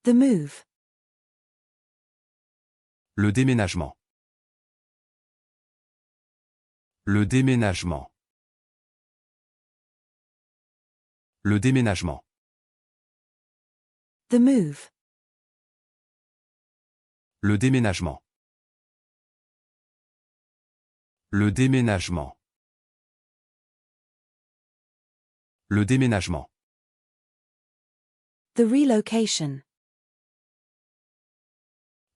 The move. Le déménagement. Le déménagement. Le déménagement. The move. Le déménagement. Le déménagement. Le déménagement. The relocation.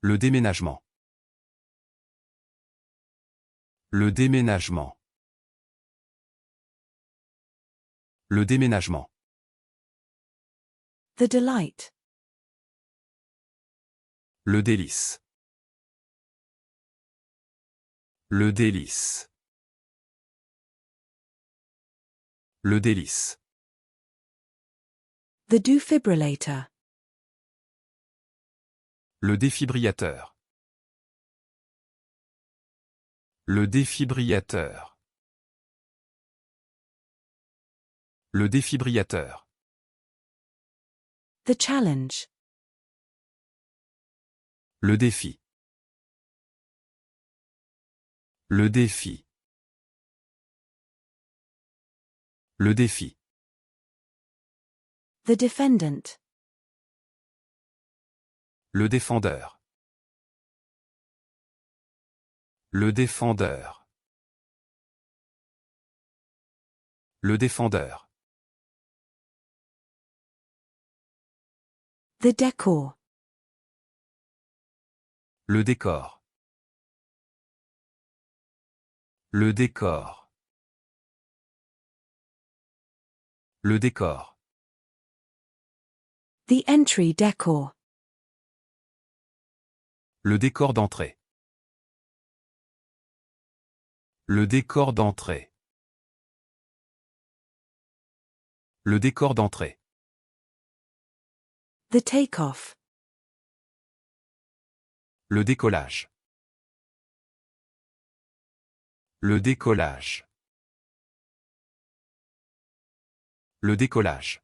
Le déménagement. Le déménagement. Le déménagement. The delight. Le délice. Le délice. Le délice. The defibrillator. Le défibrillateur. Le défibrillateur. Le défibrillateur. The challenge. Le défi. Le défi. Le défi. The defendant. Le défendeur. Le défendeur. Le défendeur. The decor. Le décor. Le décor. Le décor. The entry decor. Le décor d'entrée. Le décor d'entrée. Le décor d'entrée. The takeoff. Le décollage. Le décollage. Le décollage.